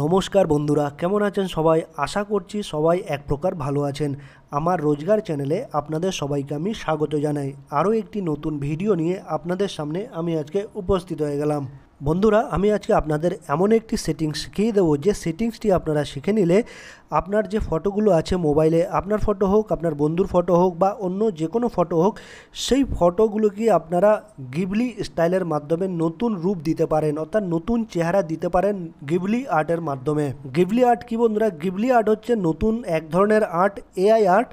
নমস্কার বন্ধুরা, কেমন আছেন সবাই? আশা করছি সবাই এক প্রকার ভালো আছেন। আমার রোজগার চ্যানেলে আপনাদের সবাইকে আমি স্বাগত জানাই। আরও একটি নতুন ভিডিও নিয়ে আপনাদের সামনে আমি আজকে উপস্থিত হয়ে গেলাম। বন্ধুরা, আমি আজকে আপনাদের এমন একটি সেটিংস শিখিয়ে দেবো, যে সেটিংসটি আপনারা শিখে নিলে আপনার যে ফটোগুলো আছে মোবাইলে, আপনার ফটো হোক, আপনার বন্ধুর ফটো হোক বা অন্য যে কোনো ফটো হোক, সেই ফটোগুলোকে আপনারা গিবলি স্টাইলের মাধ্যমে নতুন রূপ দিতে পারেন, অর্থাৎ নতুন চেহারা দিতে পারেন গিবলি আর্টের মাধ্যমে। গিবলি আর্ট কি বন্ধুরা? গিবলি আর্ট হচ্ছে নতুন এক ধরনের আর্ট, এআই আর্ট,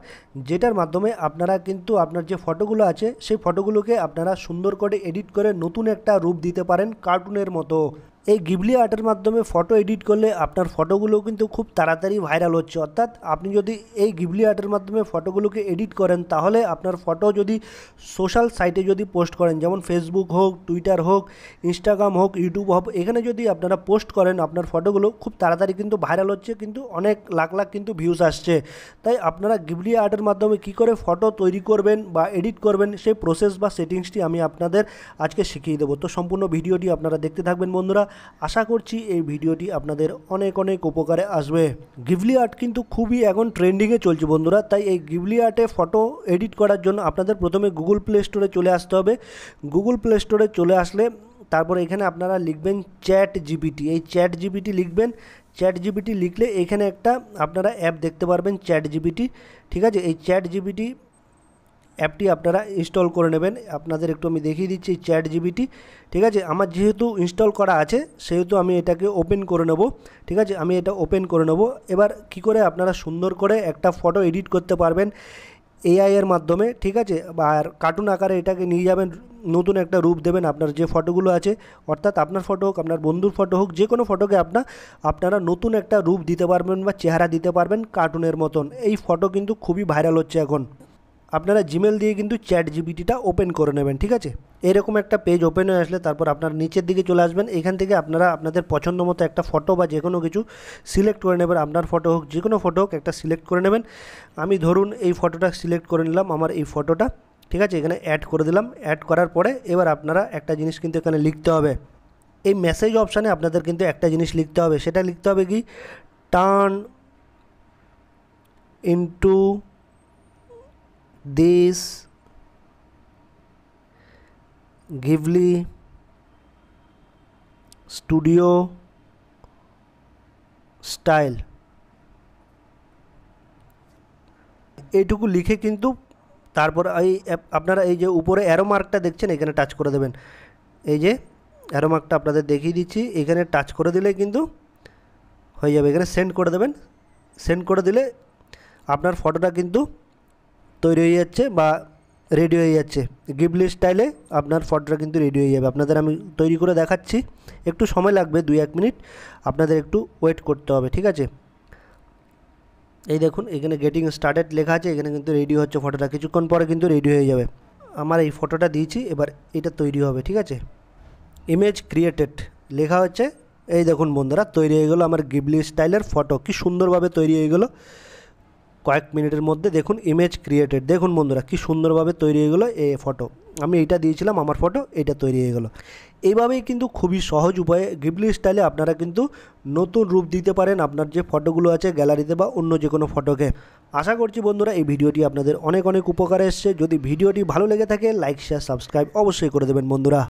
যেটার মাধ্যমে আপনারা কিন্তু আপনার যে ফটোগুলো আছে সেই ফটোগুলোকে আপনারা সুন্দর করে এডিট করে নতুন একটা রূপ দিতে পারেন কার্টুনের মতো। এই গিবলি আর্টের মাধ্যমে ফটো এডিট করলে আপনার ফটোগুলো কিন্তু খুব তাড়াতাড়ি ভাইরাল হচ্ছে। অর্থাৎ আপনি যদি এই গিবলি আর্টের মাধ্যমে ফটোগুলোকে এডিট করেন, তাহলে আপনার ফটো যদি সোশ্যাল সাইটে যদি পোস্ট করেন, যেমন ফেসবুক হোক, টুইটার হোক, ইনস্টাগ্রাম হোক, ইউটিউব হোক, এখানে যদি আপনারা পোস্ট করেন, আপনার ফটোগুলো খুব তাড়াতাড়ি কিন্তু ভাইরাল হচ্ছে, কিন্তু অনেক লাখ লাখ কিন্তু ভিউজ আসছে। তাই আপনারা গিবলি আর্টের মাধ্যমে কী করে ফটো তৈরি করবেন বা এডিট করবেন, সেই প্রসেস বা সেটিংসটি আমি আপনাদের আজকে শিখিয়ে দেবো। তো সম্পূর্ণ ভিডিওটি আপনারা দেখতে থাকবেন বন্ধুরা। আশা করছি এই ভিডিওটি আপনাদের অনেক অনেক উপকারে আসবে। গিবলি আর্ট কিন্তু খুবই এখন ট্রেন্ডিংয়ে চলছে বন্ধুরা। তাই এই গিবলি আর্টে ফটো এডিট করার জন্য আপনাদের প্রথমে গুগল প্লে স্টোরে চলে আসতে হবে। গুগল প্লে স্টোরে চলে আসলে তারপর এখানে আপনারা লিখবেন চ্যাট জিপিটি। এই চ্যাট জিপিটি লিখবেন। চ্যাট জিপিটি লিখলে এখানে একটা আপনারা অ্যাপ দেখতে পারবেন, চ্যাট জিপিটি। ঠিক আছে, এই চ্যাট জিপিটি অ্যাপটি আপনারা ইনস্টল করে নেবেন। আপনাদের একটু আমি দেখিয়ে দিচ্ছি চ্যাট জিপিটি। ঠিক আছে, আমার যেহেতু ইনস্টল করা আছে সেহেতু আমি এটাকে ওপেন করে নেব। ঠিক আছে, আমি এটা ওপেন করে নেব। এবার কি করে আপনারা সুন্দর করে একটা ফটো এডিট করতে পারবেন এআই এর মাধ্যমে। ঠিক আছে, আর কার্টুন আকারে এটাকে নিয়ে যাবেন, নতুন একটা রূপ দেবেন আপনার যে ফটোগুলো আছে, অর্থাৎ আপনার ফটো হোক, আপনার বন্ধুর ফটো হোক, যে কোনো ফটোকে আপনারা নতুন একটা রূপ দিতে পারবেন বা চেহারা দিতে পারবেন কার্টুনের মতন। এই ফটো কিন্তু খুবই ভাইরাল হচ্ছে এখন। আপনারা জিমেল দিয়ে কিন্তু চ্যাট জিপিটিটা ওপেন করে নেবেন। ঠিক আছে, এরকম একটা পেজ ওপেন হয়ে আসলে তারপর আপনার নিচের দিকে চলে আসবেন। এখান থেকে আপনারা আপনাদের পছন্দ মতো একটা ফটো বা যে কোনো কিছু সিলেক্ট করে নেবেন। আপনার ফটো হোক, যে কোনো ফটো হোক, একটা সিলেক্ট করে নেবেন। আমি ধরুন এই ফটোটা সিলেক্ট করে নিলাম, আমার এই ফটোটা। ঠিক আছে, এখানে অ্যাড করে দিলাম। অ্যাড করার পরে এবার আপনারা একটা জিনিস কিন্তু এখানে লিখতে হবে। এই মেসেজ অপশানে আপনাদের কিন্তু একটা জিনিস লিখতে হবে। সেটা লিখতে হবে কি, turn into this Ghibli Studio style। এইটুকু লিখে কিন্তু তারপর এই আপনারা এই যে উপরে অ্যারো মার্কটা দেখছেন, এখানে টাচ করে দেবেন। এই যে অ্যারো মার্কটা আপনাদের দেখিয়ে দিচ্ছি, এখানে টাচ করে দিলে কিন্তু হয়ে যাবে। এখানে সেন্ড করে দেবেন। সেন্ড করে দিলে আপনার ফটোটা কিন্তু তৈরি হয়ে যাচ্ছে বা রেডি হয়ে যাচ্ছে। গিবলি স্টাইলে আপনার ফটোটা কিন্তু রেডি হয়ে যাবে। আপনাদের আমি তৈরি করে দেখাচ্ছি, একটু সময় লাগবে, 2-1 মিনিট আপনাদের একটু ওয়েট করতে হবে। ঠিক আছে, এই দেখুন এখানে গেটিং স্টার্টেড লেখা আছে, এখানে কিন্তু রেডি হচ্ছে ফটোটা, কিছুক্ষণ পরে কিন্তু রেডি হয়ে যাবে। আমার এই ফটোটা দিয়েছি, এবার এটা তৈরি হবে। ঠিক আছে, ইমেজ ক্রিয়েটেড লেখা হচ্ছে। এই দেখুন বন্ধুরা, তৈরি হয়ে গেলো আমার গিবলি স্টাইলের ফটো। কি সুন্দরভাবে তৈরি হয়ে গেলো কয়েক মিনিটের মধ্যে। দেখুন ইমেজ ক্রিয়েটেড, দেখুন বন্ধুরা কি সুন্দরভাবে তৈরি হয়ে গেলো এই ফটো। আমি এইটা দিয়েছিলাম আমার ফটো, এটা তৈরি হয়ে গেলো। এইভাবেই কিন্তু খুবই সহজ উপায়ে গিবলি স্টাইলে আপনারা কিন্তু নতুন রূপ দিতে পারেন আপনার যে ফটোগুলো আছে গ্যালারিতে বা অন্য যে কোনো ফটোকে। আশা করছি বন্ধুরা এই ভিডিওটি আপনাদের অনেক অনেক উপকারে এসছে। যদি ভিডিওটি ভালো লেগে থাকে, লাইক, শেয়ার, সাবস্ক্রাইব অবশ্যই করে দেবেন বন্ধুরা।